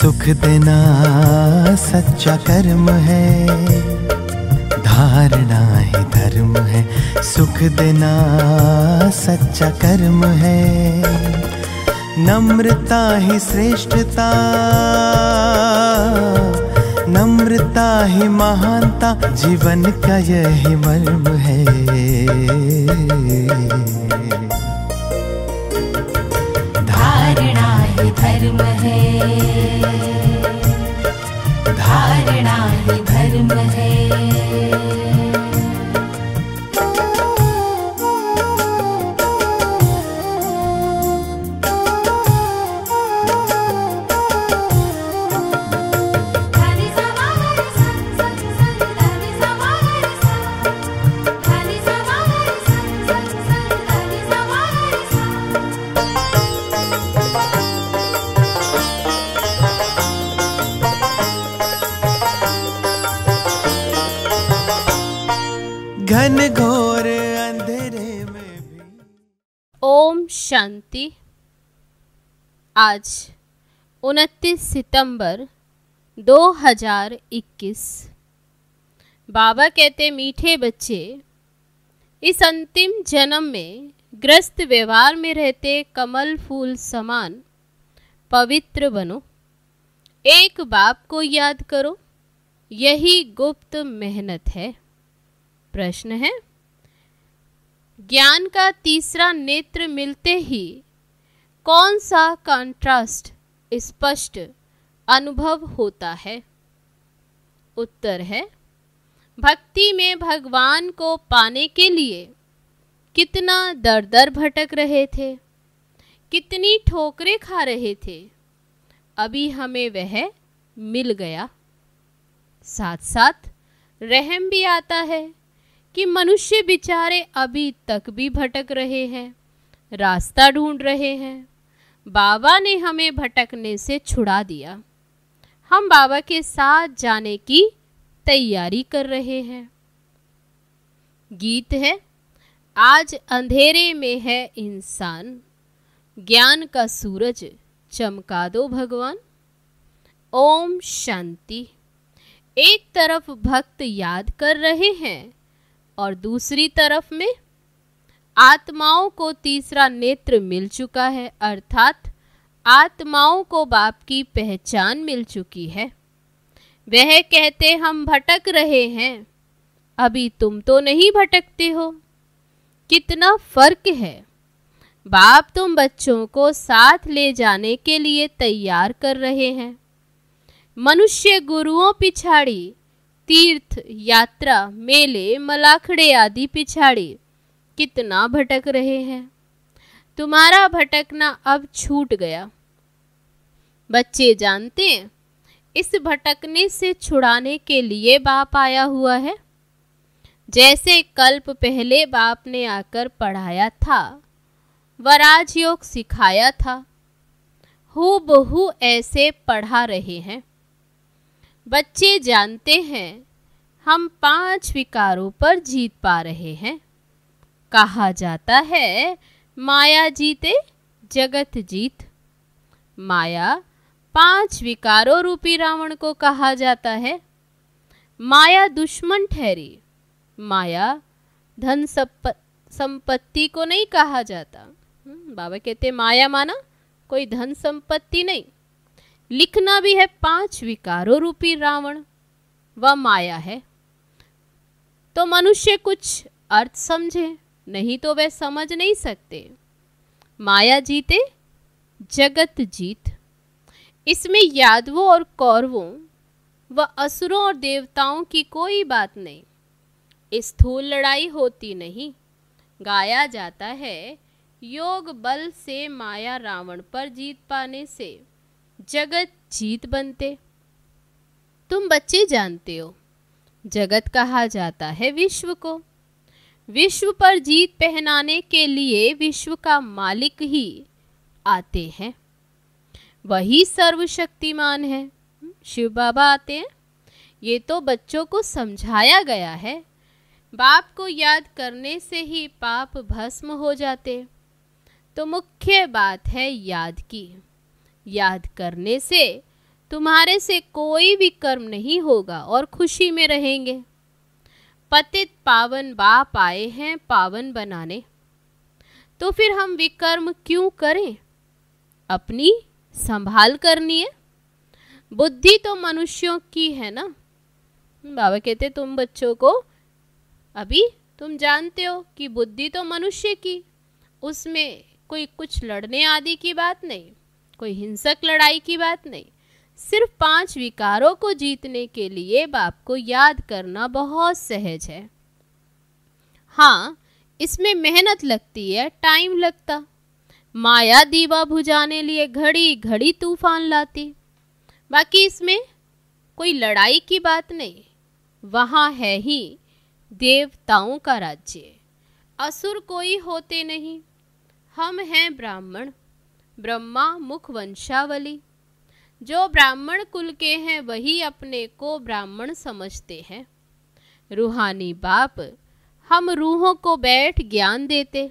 सुख देना सच्चा कर्म है, धारणा ही धर्म है। सुख देना सच्चा कर्म है, नम्रता ही श्रेष्ठता, नम्रता ही महानता, जीवन का यही मर्म है। धारणा ही धर्म है, धारणा ही धर्म है। घन घोर अंधेरे में भी। ओम शांति। आज 29 सितंबर 2021। बाबा कहते मीठे बच्चे, इस अंतिम जन्म में ग्रस्त व्यवहार में रहते कमल फूल समान पवित्र बनो। एक बाप को याद करो, यही गुप्त मेहनत है। प्रश्न है, ज्ञान का तीसरा नेत्र मिलते ही कौन सा कंट्रास्ट स्पष्ट अनुभव होता है? उत्तर है, भक्ति में भगवान को पाने के लिए कितना दर दर भटक रहे थे, कितनी ठोकरें खा रहे थे, अभी हमें वह मिल गया। साथ साथ रहम भी आता है कि मनुष्य बेचारे अभी तक भी भटक रहे हैं, रास्ता ढूंढ रहे हैं। बाबा ने हमें भटकने से छुड़ा दिया, हम बाबा के साथ जाने की तैयारी कर रहे हैं। गीत है, आज अंधेरे में है इंसान, ज्ञान का सूरज चमका दो भगवान। ओम शांति। एक तरफ भक्त याद कर रहे हैं और दूसरी तरफ में आत्माओं को तीसरा नेत्र मिल चुका है, अर्थात आत्माओं को बाप की पहचान मिल चुकी है। वह कहते हम भटक रहे हैं, अभी तुम तो नहीं भटकते हो। कितना फर्क है। बाप तुम बच्चों को साथ ले जाने के लिए तैयार कर रहे हैं। मनुष्य गुरुओं पिछाड़ी तीर्थ यात्रा मेले मलाखड़े आदि पिछाड़ी कितना भटक रहे हैं। तुम्हारा भटकना अब छूट गया। बच्चे जानते हैं, इस भटकने से छुड़ाने के लिए बाप आया हुआ है। जैसे कल्प पहले बाप ने आकर पढ़ाया था, वराज योग सिखाया था, हूबहू ऐसे पढ़ा रहे हैं। बच्चे जानते हैं हम 5 विकारों पर जीत पा रहे हैं। कहा जाता है माया जीते जगत जीत। माया 5 विकारों रूपी रावण को कहा जाता है। माया दुश्मन ठहरी। माया धन संपत्ति को नहीं कहा जाता। बाबा कहते माया माना कोई धन संपत्ति नहीं। लिखना भी है 5 विकारों रूपी रावण, वह माया है। तो मनुष्य कुछ अर्थ समझे, नहीं तो वह समझ नहीं सकते। माया जीते जगत जीत। इसमें यादवों और कौरवों व असुरों और देवताओं की कोई बात नहीं। स्थूल लड़ाई होती नहीं। गाया जाता है योग बल से माया रावण पर जीत पाने से जगत जीत बनते। तुम बच्चे जानते हो, जगत कहा जाता है विश्व को। विश्व पर जीत पहनाने के लिए विश्व का मालिक ही आते हैं, वही सर्वशक्तिमान है। शिव बाबा आते हैं। ये तो बच्चों को समझाया गया है। बाप को याद करने से ही पाप भस्म हो जाते। तो मुख्य बात है याद की। याद करने से तुम्हारे से कोई भी कर्म नहीं होगा और खुशी में रहेंगे। पतित पावन बाप आए हैं पावन बनाने, तो फिर हम विकर्म क्यों करें? अपनी संभाल करनी है। बुद्धि तो मनुष्यों की है ना। बाबा कहते तुम बच्चों को अभी तुम जानते हो कि बुद्धि तो मनुष्य की, उसमें कोई कुछ लड़ने आदि की बात नहीं, कोई हिंसक लड़ाई की बात नहीं। सिर्फ 5 विकारों को जीतने के लिए बाप को याद करना बहुत सहज है। हाँ, इसमें मेहनत लगती है, टाइम लगता। माया दीवा बुझाने लिए घड़ी घड़ी तूफान लाती। बाकी इसमें कोई लड़ाई की बात नहीं। वहाँ है ही देवताओं का राज्य, असुर कोई होते नहीं। हम हैं ब्राह्मण, ब्रह्मा मुख वंशावली। जो ब्राह्मण कुल के हैं वही अपने को ब्राह्मण समझते हैं। रूहानी बाप हम रूहों को बैठ ज्ञान देते।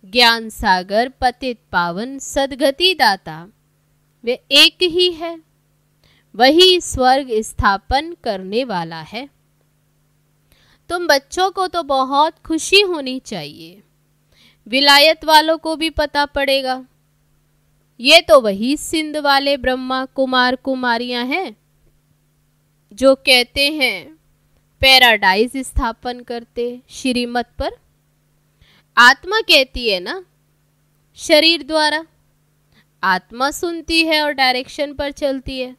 ज्ञान सागर पतित पावन सदगति दाता वे एक ही है, वही स्वर्ग स्थापन करने वाला है। तुम बच्चों को तो बहुत खुशी होनी चाहिए। विलायत वालों को भी पता पड़ेगा ये तो वही सिंध वाले ब्रह्मा कुमार कुमारियां हैं जो कहते हैं पैराडाइज स्थापन करते श्रीमत पर। आत्मा कहती है ना, शरीर द्वारा आत्मा सुनती है और डायरेक्शन पर चलती है।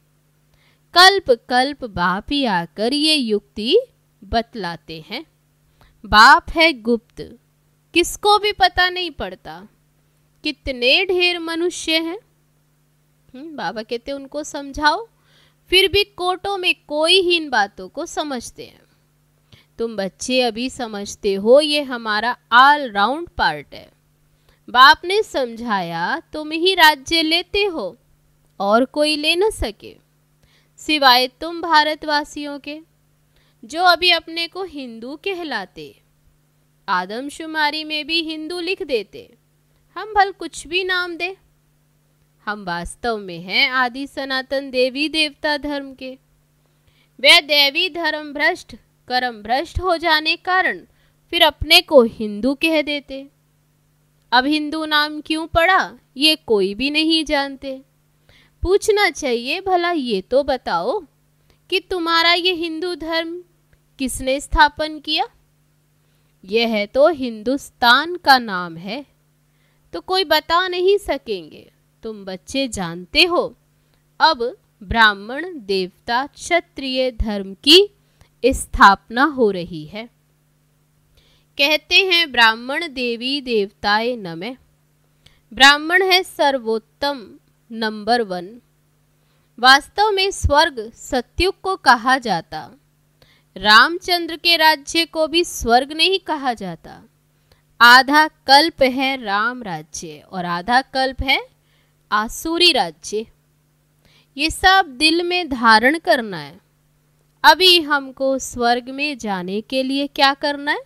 कल्प कल्प बाप ही आकर ये युक्ति बतलाते हैं। बाप है गुप्त, किसको भी पता नहीं पड़ता। कितने ढेर मनुष्य हैं। बाबा कहते उनको समझाओ, फिर भी कोटों में कोई ही इन बातों को समझते हैं। तुम बच्चे अभी समझते हो ये हमारा ऑल राउंड पार्ट है। बाप ने समझाया तुम ही राज्य लेते हो और कोई ले न सके सिवाय तुम भारतवासियों के, जो अभी अपने को हिंदू कहलाते। आदमशुमारी में भी हिंदू लिख देते। हम भल कुछ भी नाम दे, हम वास्तव में हैं आदि सनातन देवी देवता धर्म के। वे देवी धर्म भ्रष्ट कर्म भ्रष्ट हो जाने कारण फिर अपने को हिंदू कह देते। अब हिंदू नाम क्यों पड़ा ये कोई भी नहीं जानते। पूछना चाहिए भला ये तो बताओ कि तुम्हारा ये हिंदू धर्म किसने स्थापन किया? यह तो हिंदुस्तान का नाम है, तो कोई बता नहीं सकेंगे। तुम बच्चे जानते हो अब ब्राह्मण देवता क्षत्रिय धर्म की स्थापना हो रही है। कहते हैं ब्राह्मण देवी देवताए नमः। ब्राह्मण है सर्वोत्तम नंबर 1। वास्तव में स्वर्ग सत्युग को कहा जाता। रामचंद्र के राज्य को भी स्वर्ग नहीं कहा जाता। आधा कल्प है राम राज्य और आधा कल्प है आसुरी राज्य। ये सब दिल में धारण करना है। अभी हमको स्वर्ग में जाने के लिए क्या करना है?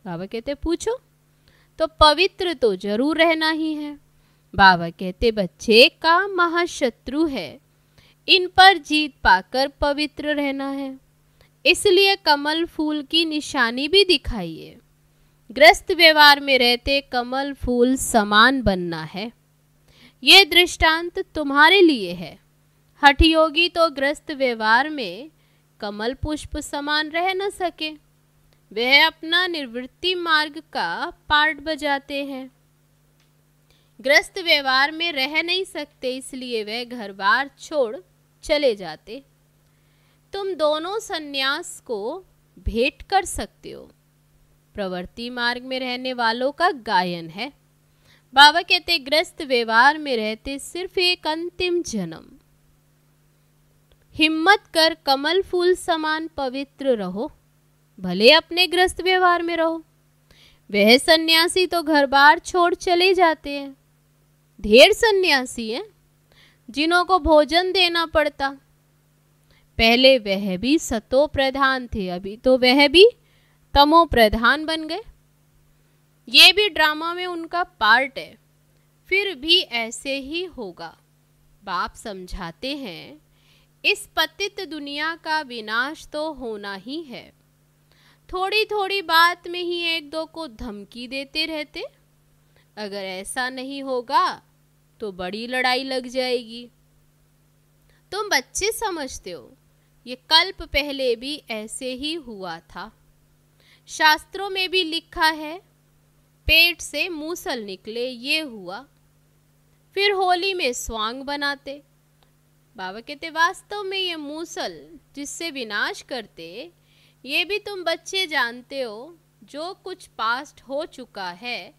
बाबा कहते पूछो। तो पवित्र तो जरूर रहना ही है। बाबा कहते बच्चे काम महाशत्रु है, इन पर जीत पाकर पवित्र रहना है। इसलिए कमल फूल की निशानी भी दिखाइए। ग्रस्त व्यवहार में रहते कमल फूल समान बनना है। ये दृष्टांत तुम्हारे लिए है। हठयोगी तो ग्रस्त व्यवहार में कमल पुष्प समान रह न सके। वह अपना निवृत्ति मार्ग का पार्ट बजाते हैं। ग्रस्त व्यवहार में रह नहीं सकते, इसलिए वह घर बार छोड़ चले जाते। तुम दोनों सन्यास को भेंट कर सकते हो। प्रवृत्ति मार्ग में रहने वालों का गायन है। बाबा कहते ग्रस्त व्यवहार में रहते सिर्फ एक अंतिम जन्म। हिम्मत कर कमल फूल समान पवित्र रहो, भले अपने ग्रस्त व्यवहार में रहो। वह सन्यासी तो घर बार छोड़ चले जाते हैं। ढेर सन्यासी हैं जिन्हों को भोजन देना पड़ता। पहले वह भी सतो प्रधान थे, अभी तो वह भी तमो प्रधान बन गए। ये भी ड्रामा में उनका पार्ट है। फिर भी ऐसे ही होगा। बाप समझाते हैं, इस पतित दुनिया का विनाश तो होना ही है। थोड़ी थोड़ी बात में ही एक दो को धमकी देते रहते। अगर ऐसा नहीं होगा तो बड़ी लड़ाई लग जाएगी। तुम बच्चे समझते हो, ये कल्प पहले भी ऐसे ही हुआ था। शास्त्रों में भी लिखा है, पेट से मूसल निकले, ये हुआ। फिर होली में स्वांग बनाते। बाबा कहते वास्तव में ये मूसल जिससे विनाश करते, ये भी तुम बच्चे जानते हो, जो कुछ पास्ट हो चुका है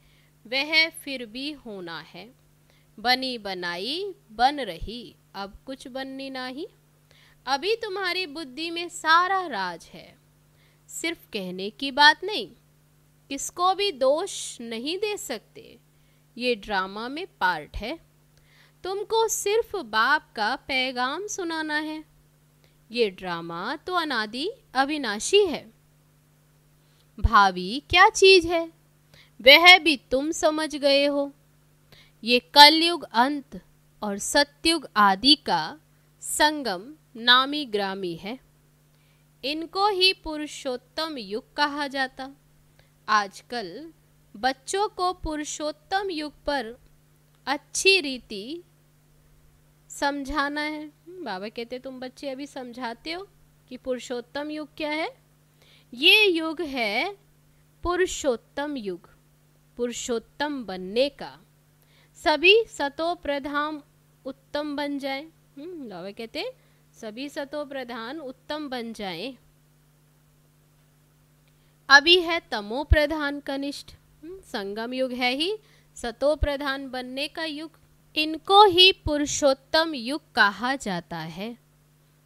वह फिर भी होना है। बनी बनाई बन रही, अब कुछ बननी नहीं। अभी तुम्हारी बुद्धि में सारा राज है। सिर्फ कहने की बात नहीं, किसको भी दोष नहीं दे सकते। ये ड्रामा में पार्ट है। तुमको सिर्फ बाप का पैगाम सुनाना है। ये ड्रामा तो अनादि अविनाशी है। भावी क्या चीज है वह भी तुम समझ गए हो। ये कलयुग अंत और सतयुग आदि का संगम नामी ग्रामी है। इनको ही पुरुषोत्तम युग कहा जाता। आजकल बच्चों को पुरुषोत्तम युग पर अच्छी रीति समझाना है। बाबा कहते तुम बच्चे अभी समझाते हो कि पुरुषोत्तम युग क्या है। ये युग है पुरुषोत्तम युग, पुरुषोत्तम बनने का। सभी सतो प्रधान उत्तम बन जाएं। बाबा कहते सभी सतो प्रधान उत्तम बन जाएं। अभी है तमो प्रधान कनिष्ठ। संगम युग है ही सतो प्रधान बनने का युग। इनको ही पुरुषोत्तम युग कहा जाता है।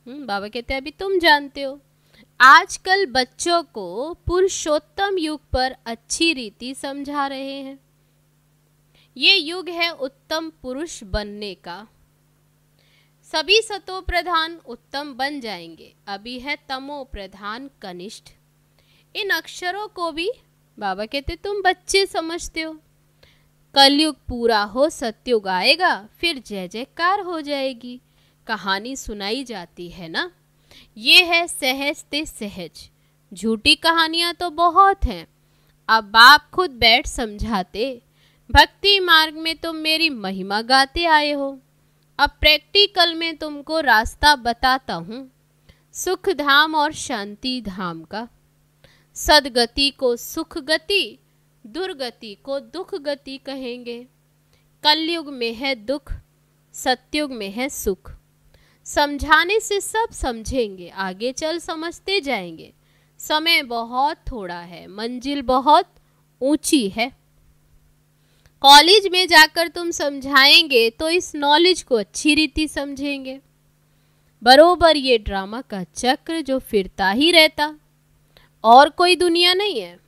बाबा कहते अभी तुम जानते हो। आजकल बच्चों को पुरुषोत्तम युग पर अच्छी रीति समझा रहे हैं। ये युग है उत्तम पुरुष बनने का। सभी सतो प्रधान उत्तम बन जाएंगे। अभी है तमो प्रधान कनिष्ठ। इन अक्षरों को भी बाबा कहते तुम बच्चे समझते हो। कलयुग पूरा हो, सतयुग आएगा, फिर जय जयकार हो जाएगी। कहानी सुनाई जाती है ना, ये है सहज ते सहज। झूठी कहानियां तो बहुत हैं। अब बाप खुद बैठ समझाते। भक्ति मार्ग में तुम मेरी महिमा गाते आए हो। अब प्रैक्टिकल में तुमको रास्ता बताता हूँ, सुख धाम और शांति धाम का। सदगति को सुख गति, दुर्गति को दुख गति कहेंगे। कलयुग में है दुख, सतयुग में है सुख। समझाने से सब समझेंगे, आगे चल समझते जाएंगे। समय बहुत थोड़ा है, मंजिल बहुत ऊंची है। कॉलेज में जाकर तुम समझाएंगे तो इस नॉलेज को अच्छी रीति समझेंगे। बरोबर ये ड्रामा का चक्र जो फिरता ही रहता, और कोई दुनिया नहीं है।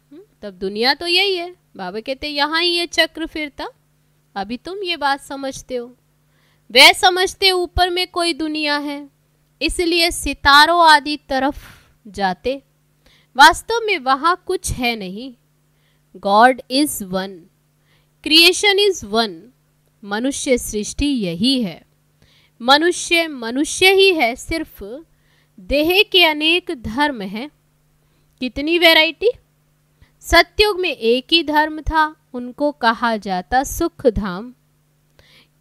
तब दुनिया तो यही है। बाबा कहते यहाँ ही ये चक्र फिरता। अभी तुम ये बात समझते हो। वह समझते ऊपर में कोई दुनिया है, इसलिए सितारों आदि तरफ जाते। वास्तव में वहाँ कुछ है नहीं। God is one, creation is one. मनुष्य सृष्टि यही है। मनुष्य मनुष्य ही है, सिर्फ देह के अनेक धर्म हैं। कितनी वैरायटी। सतयुग में एक ही धर्म था, उनको कहा जाता सुख धाम।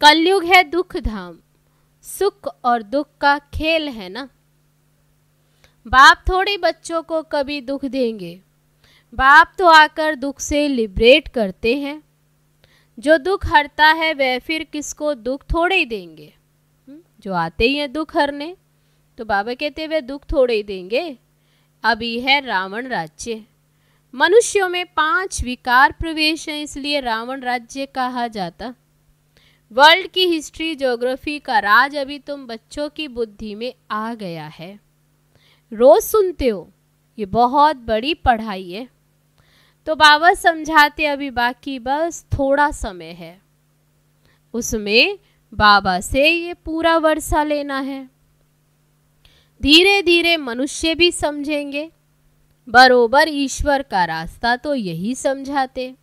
कलयुग है दुख धाम। सुख और दुख का खेल है ना। बाप थोड़ी बच्चों को कभी दुख देंगे। बाप तो आकर दुख से लिबरेट करते हैं। जो दुख हरता है वह फिर किसको दुख थोड़े ही देंगे। जो आते ही हैं दुख हरने, तो बाबा कहते वे दुख थोड़े ही देंगे। अभी है रावण राज्य। मनुष्यों में 5 विकार प्रवेश हैं, इसलिए रावण राज्य कहा जाता। वर्ल्ड की हिस्ट्री ज्योग्राफी का राज अभी तुम बच्चों की बुद्धि में आ गया है। रोज सुनते हो, ये बहुत बड़ी पढ़ाई है। तो बाबा समझाते अभी बाकी बस थोड़ा समय है, उसमें बाबा से ये पूरा वर्षा लेना है। धीरे धीरे मनुष्य भी समझेंगे। बरोबर ईश्वर का रास्ता तो यही समझाते।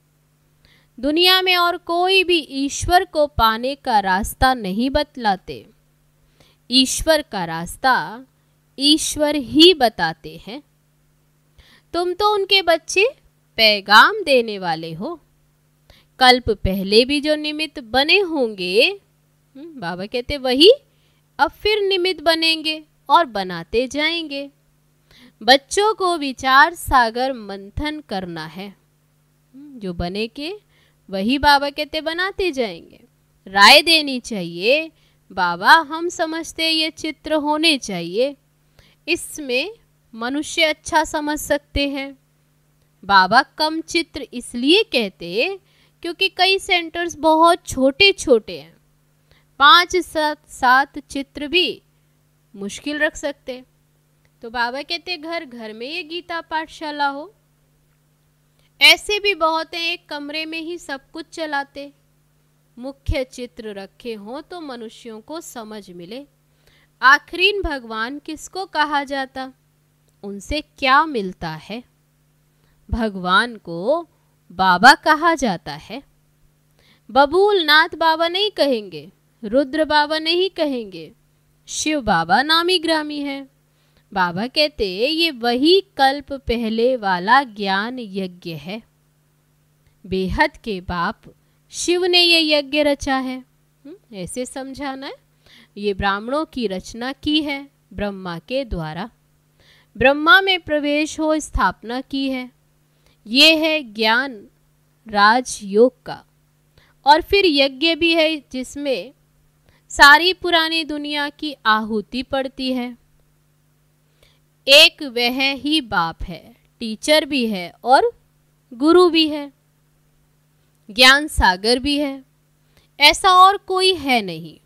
दुनिया में और कोई भी ईश्वर को पाने का रास्ता नहीं बतलाते। ईश्वर का रास्ता ईश्वर ही बताते हैं। तुम तो उनके बच्चे पैगाम देने वाले हो। कल्प पहले भी जो निमित्त बने होंगे, बाबा कहते वही अब फिर निमित्त बनेंगे और बनाते जाएंगे। बच्चों को विचार सागर मंथन करना है। जो बने के वही बाबा कहते बनाते जाएंगे। राय देनी चाहिए, बाबा हम समझते ये चित्र होने चाहिए, इसमें मनुष्य अच्छा समझ सकते हैं। बाबा कम चित्र इसलिए कहते क्योंकि कई सेंटर्स बहुत छोटे छोटे हैं, 5-7 चित्र भी मुश्किल रख सकते। तो बाबा कहते घर घर में ये गीता पाठशाला हो। ऐसे भी बहुत हैं एक कमरे में ही सब कुछ चलाते। मुख्य चित्र रखे हों तो मनुष्यों को समझ मिले आखिरीन भगवान किसको कहा जाता, उनसे क्या मिलता है। भगवान को बाबा कहा जाता है। बबूल नाथ बाबा नहीं कहेंगे, रुद्र बाबा नहीं कहेंगे, शिव बाबा नामी ग्रामी है। बाबा कहते ये वही कल्प पहले वाला ज्ञान यज्ञ है। बेहद के बाप शिव ने ये यज्ञ रचा है। ऐसे समझाना है, ये ब्राह्मणों की रचना की है ब्रह्मा के द्वारा। ब्रह्मा में प्रवेश हो स्थापना की है। ये है ज्ञान राजयोग का। और फिर यज्ञ भी है जिसमें सारी पुरानी दुनिया की आहुति पड़ती है। एक वह ही बाप है, टीचर भी है और गुरु भी है, ज्ञान सागर भी है। ऐसा और कोई है नहीं,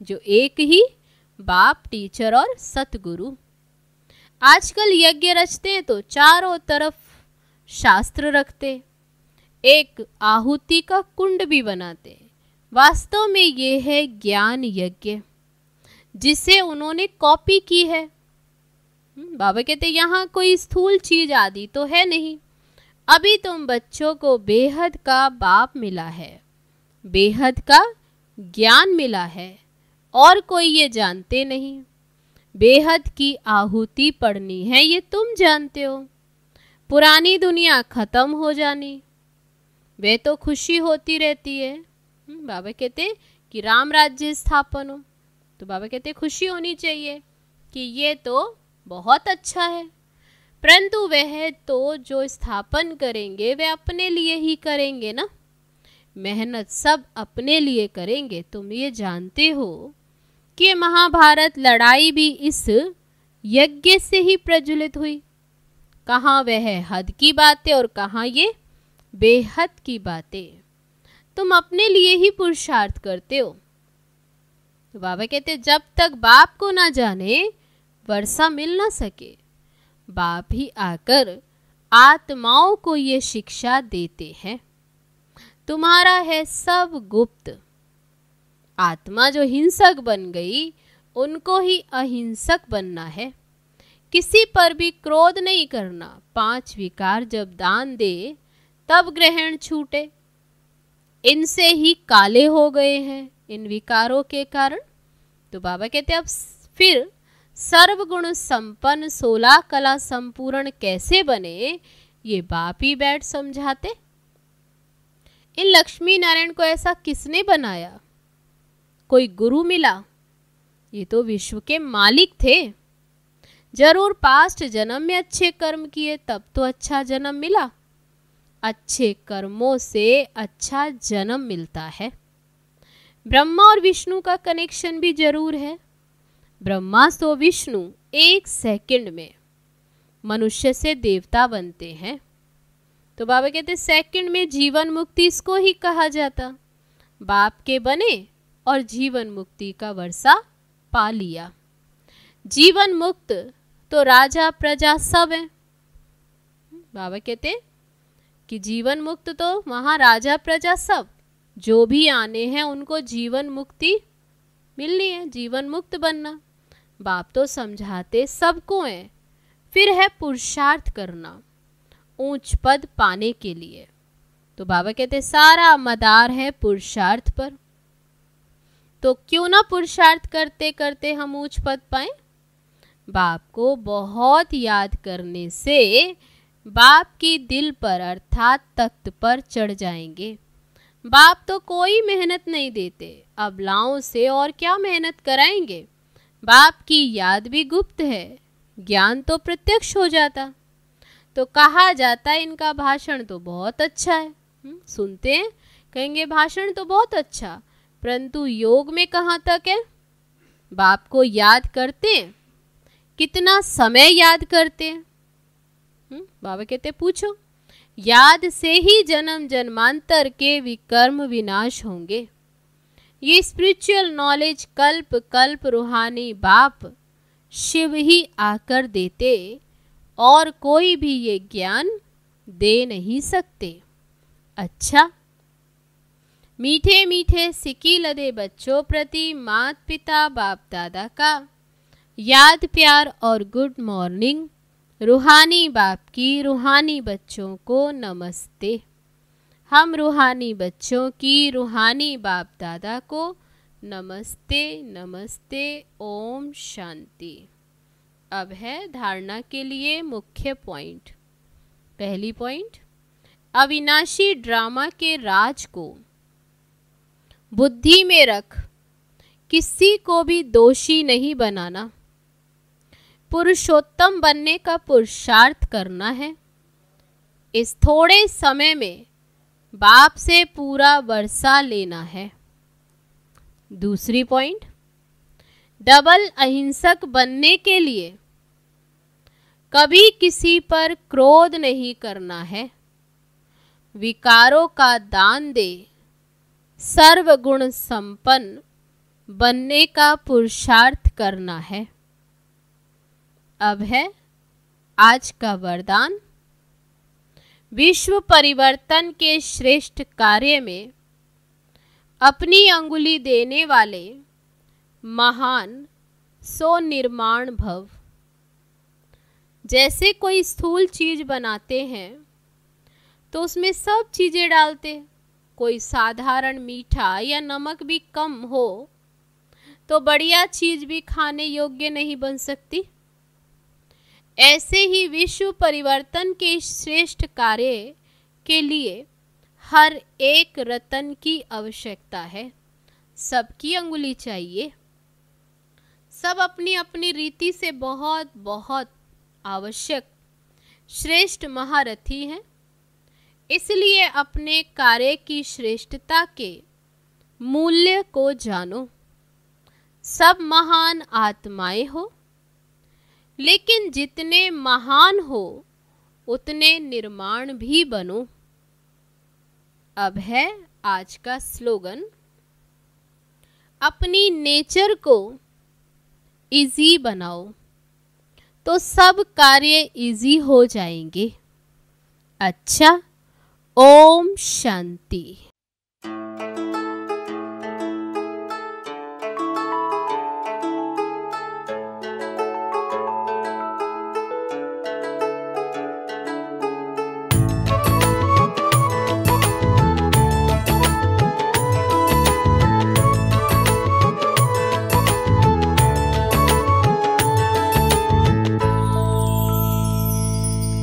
जो एक ही बाप, टीचर और सतगुरु। आजकल यज्ञ रचते हैं तो चारों तरफ शास्त्र रखते, एक आहुति का कुंड भी बनाते। वास्तव में ये है ज्ञान यज्ञ जिसे उन्होंने कॉपी की है। बाबा कहते यहाँ कोई स्थूल चीज आदि तो है नहीं। अभी तुम बच्चों को बेहद का बाप मिला है, बेहद का ज्ञान मिला है, और कोई ये जानते नहीं। बेहद की आहुति पड़नी है ये तुम जानते हो। पुरानी दुनिया खत्म हो जानी, वे तो खुशी होती रहती है। बाबा कहते कि राम राज्य स्थापन हो, तो बाबा कहते खुशी होनी चाहिए कि ये तो बहुत अच्छा है। परंतु वह तो जो स्थापन करेंगे वे अपने लिए ही करेंगे ना, मेहनत सब अपने लिए करेंगे। तुम ये जानते हो कि महाभारत लड़ाई भी इस यज्ञ से ही प्रज्वलित हुई। कहाँ वह हद की बातें और कहाँ ये बेहद की बातें। तुम अपने लिए ही पुरुषार्थ करते हो। तो बाबा कहते जब तक बाप को ना जाने वर्षा मिल ना सके। बाप ही आकर आत्माओं को ये शिक्षा देते हैं। तुम्हारा है सब गुप्त। आत्मा जो हिंसक बन गई उनको ही अहिंसक बनना है। किसी पर भी क्रोध नहीं करना। 5 विकार जब दान दे तब ग्रहण छूटे। इनसे ही काले हो गए हैं इन विकारों के कारण। तो बाबा कहते अब फिर सर्वगुण संपन्न 16 कला संपूर्ण कैसे बने, ये बाप ही बैठ समझाते। इन लक्ष्मी नारायण को ऐसा किसने बनाया? कोई गुरु मिला? ये तो विश्व के मालिक थे। जरूर पास्ट जन्म में अच्छे कर्म किए तब तो अच्छा जन्म मिला। अच्छे कर्मों से अच्छा जन्म मिलता है। ब्रह्मा और विष्णु का कनेक्शन भी जरूर है। ब्रह्मा तो विष्णु 1 सेकंड में मनुष्य से देवता बनते हैं। तो बाबा कहते सेकंड में जीवन मुक्ति इसको ही कहा जाता। बाप के बने और जीवन मुक्ति का वर्षा पा लिया। जीवन मुक्त तो राजा प्रजा सब है। बाबा कहते कि जीवन मुक्त तो वहाँ राजा प्रजा सब जो भी आने हैं उनको जीवन मुक्ति मिलनी है, जीवन मुक्त बनना। बाप तो समझाते सबको है। फिर है पुरुषार्थ करना ऊंच पद पाने के लिए। तो बाबा कहते सारा मदार है पुरुषार्थ पर। तो क्यों ना पुरुषार्थ करते करते हम ऊंच पद पाएं। बाप को बहुत याद करने से बाप की दिल पर अर्थात तख्त पर चढ़ जाएंगे। बाप तो कोई मेहनत नहीं देते, अबलाओं से और क्या मेहनत कराएंगे। बाप की याद भी गुप्त है, ज्ञान तो प्रत्यक्ष हो जाता। तो कहा जाता है इनका भाषण तो बहुत अच्छा है। सुनते हैं, कहेंगे भाषण तो बहुत अच्छा, परंतु योग में कहाँ तक है। बाप को याद करते हैं, कितना समय याद करते हैं। बाबा कहते पूछो, याद से ही जन्म जन्मांतर के विकर्म विनाश होंगे। ये स्पिरिचुअल नॉलेज कल्प कल्प रूहानी बाप शिव ही आकर देते, और कोई भी ये ज्ञान दे नहीं सकते। अच्छा, मीठे मीठे सिकी लदे बच्चों प्रति मात पिता बाप दादा का याद प्यार और गुड मॉर्निंग। रूहानी बाप की रूहानी बच्चों को नमस्ते। हम रूहानी बच्चों की रूहानी बाप दादा को नमस्ते नमस्ते। ओम शांति। अब है धारणा के लिए मुख्य पॉइंट। पहली पॉइंट, अविनाशी ड्रामा के राज को बुद्धि में रख किसी को भी दोषी नहीं बनाना। पुरुषोत्तम बनने का पुरुषार्थ करना है। इस थोड़े समय में बाप से पूरा वर्षा लेना है। दूसरी पॉइंट, डबल अहिंसक बनने के लिए कभी किसी पर क्रोध नहीं करना है। विकारों का दान दे सर्वगुण संपन्न बनने का पुरुषार्थ करना है। अब है आज का वरदान। विश्व परिवर्तन के श्रेष्ठ कार्य में अपनी अंगुली देने वाले महान सो निर्माण भव। जैसे कोई स्थूल चीज बनाते हैं तो उसमें सब चीजें डालते, कोई साधारण मीठा या नमक भी कम हो तो बढ़िया चीज भी खाने योग्य नहीं बन सकती। ऐसे ही विश्व परिवर्तन के श्रेष्ठ कार्य के लिए हर एक रत्न की आवश्यकता है। सबकी अंगुली चाहिए। सब अपनी अपनी रीति से बहुत बहुत आवश्यक श्रेष्ठ महारथी हैं। इसलिए अपने कार्य की श्रेष्ठता के मूल्य को जानो। सब महान आत्माएं हो, लेकिन जितने महान हो उतने निर्माण भी बनो। अब है आज का स्लोगन। अपनी नेचर को इजी बनाओ तो सब कार्य इजी हो जाएंगे। अच्छा, ओम शांति।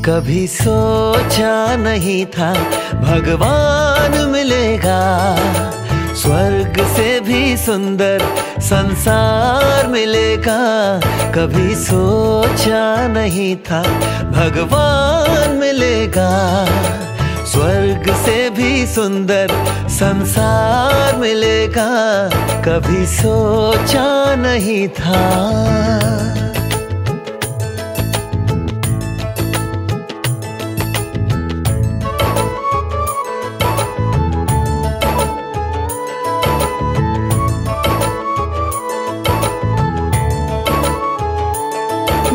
कभी सोचा नहीं था भगवान मिलेगा, स्वर्ग से भी सुंदर संसार मिलेगा। कभी सोचा नहीं था भगवान मिलेगा, स्वर्ग से भी सुंदर संसार मिलेगा। कभी सोचा नहीं था।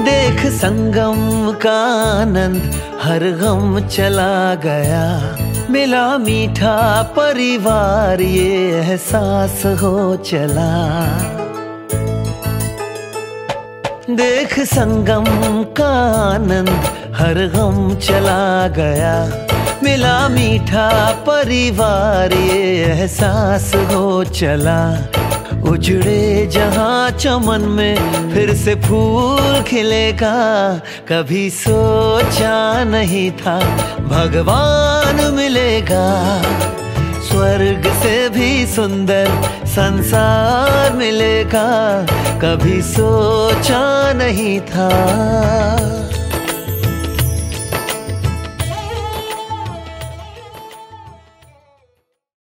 देख संगम का आनंद हर गम चला गया, मिला मीठा परिवार ये एहसास हो चला। देख संगम का आनंद हर गम चला गया, मिला मीठा परिवार ये एहसास हो चला। उजड़े जहां चमन में फिर से फूल खिलेगा। कभी सोचा नहीं था भगवान मिलेगा। स्वर्ग से भी सुंदर संसार मिलेगा। कभी सोचा नहीं था।